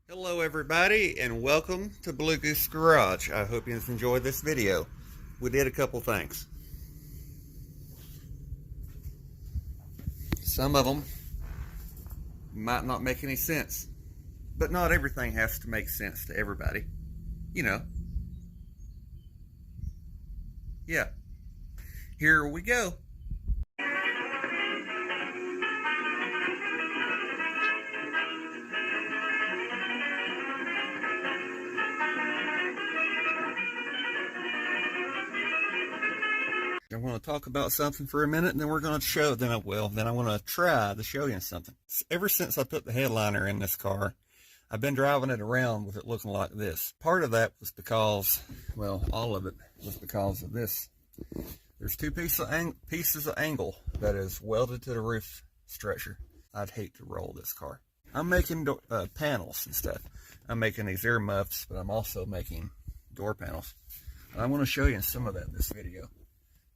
Hello everybody and welcome to Blue Goose Garage. I hope you enjoyed this video. We did a couple things. Some of them might not make any sense, but not everything has to make sense to everybody. You know. Yeah. Here we go. I want to talk about something for a minute, and then we're going to show. Then I want to try to show you something. Ever since I put the headliner in this car, I've been driving it around with it looking like this. Part of that was because, well, all of it was because of this. There's two pieces of angle that is welded to the roof structure. I'd hate to roll this car. I'm making panels and stuff. I'm making these air muffs, but I'm also making door panels. I want to show you some of that in this video.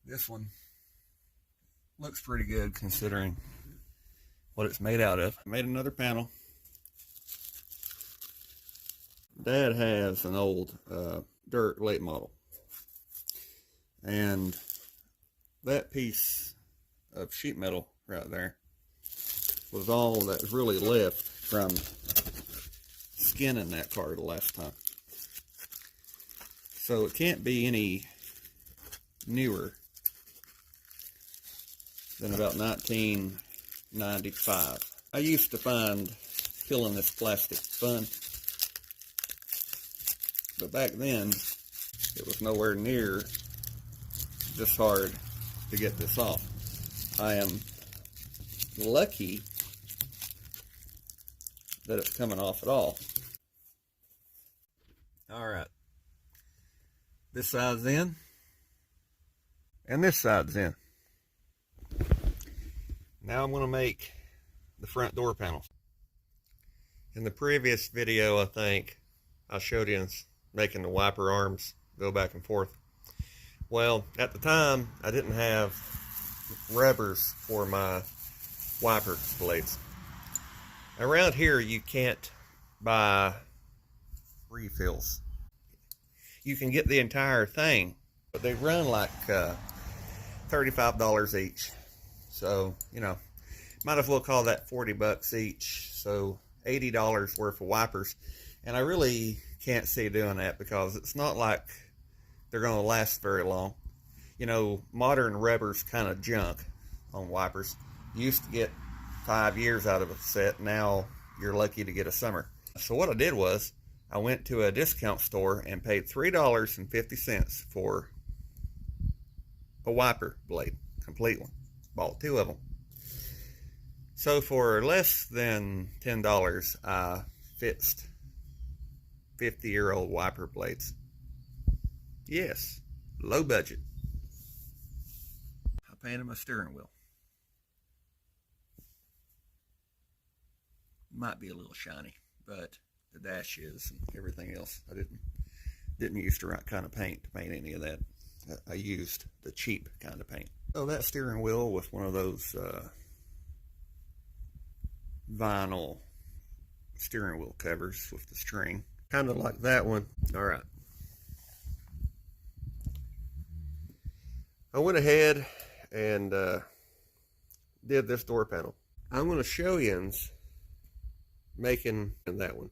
This one looks pretty good considering what it's made out of. I made another panel. Dad has an old dirt late model, and that piece of sheet metal right there was all that was really left from skinning that car the last time. So it can't be any newer than about 1995. I used to find peeling this plastic fun, but back then it was nowhere near this hard to get this off. I am lucky that it's coming off at all. Alright, this side's in and this side's in. Now I'm going to make the front door panels. In the previous video, I think I showed you making the wiper arms go back and forth. Well, at the time, I didn't have rubbers for my wiper blades. Around here, you can't buy refills. You can get the entire thing, but they run like $35 each. So, you know, might as well call that 40 bucks each. So $80 worth of wipers. And I really can't see doing that because it's not like they're going to last very long. You know, modern rubber's kind of junk on wipers. You used to get 5 years out of a set. Now you're lucky to get a summer. So what I did was I went to a discount store and paid $3.50 for a wiper blade, complete one. Bought two of them. So for less than $10, I fixed 50-year-old wiper blades. Yes, low budget. I painted my steering wheel. Might be a little shiny, but the dash is and everything else. I didn't use the right kind of paint to paint any of that. I used the cheap kind of paint. So that steering wheel with one of those vinyl steering wheel covers with the string, kind of like that one. All right. I went ahead and did this door panel. I'm going to show you making that one.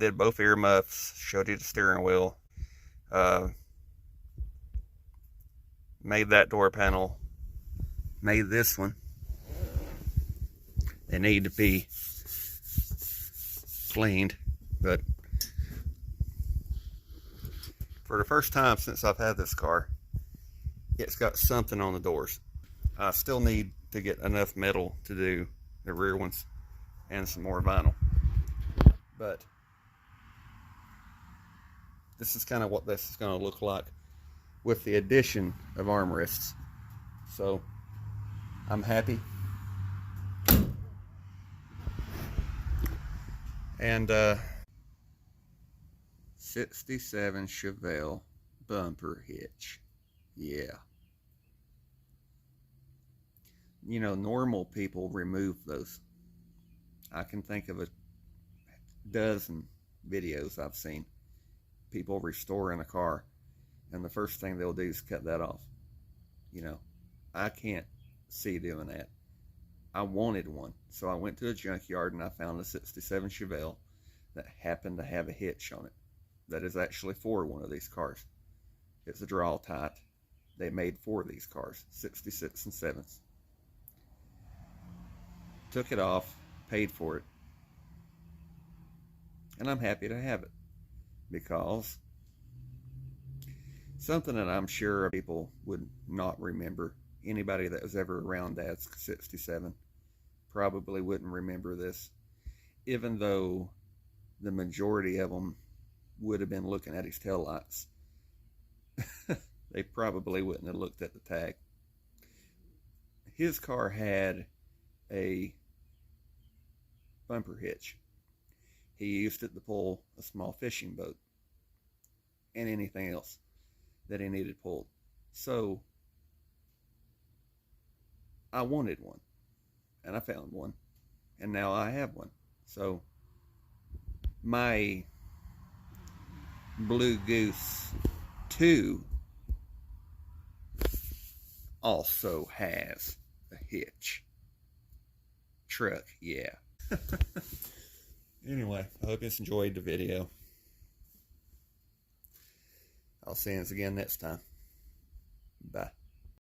did both ear muffs, showed you the steering wheel, made that door panel, made this one. They need to be cleaned, but for the first time since I've had this car, it's got something on the doors. I still need to get enough metal to do the rear ones and some more vinyl, but this is kind of what this is going to look like with the addition of armrests. So I'm happy. And 67 Chevelle bumper hitch. Yeah. You know, normal people remove those. I can think of a dozen videos I've seen. People restoring a car, and the first thing they'll do is cut that off. You know, I can't see doing that. I wanted one, so I went to a junkyard and I found a 67 Chevelle that happened to have a hitch on it. That is actually for one of these cars. It's a draw tight. They made 4 of these cars, 66 and 7s. Took it off, paid for it, and I'm happy to have it, because something that I'm sure people would not remember, anybody that was ever around Dad's 67 probably wouldn't remember this, even though the majority of them would have been looking at his taillights. They probably wouldn't have looked at the tag. His car had a bumper hitch. He used it to pull a small fishing boat and anything else that he needed pulled. So I wanted one, and I found one, and now I have one. So my Blue Goose 2 also has a hitch. Truck, yeah. Anyway, I hope you enjoyed the video. I'll see you again next time. Bye.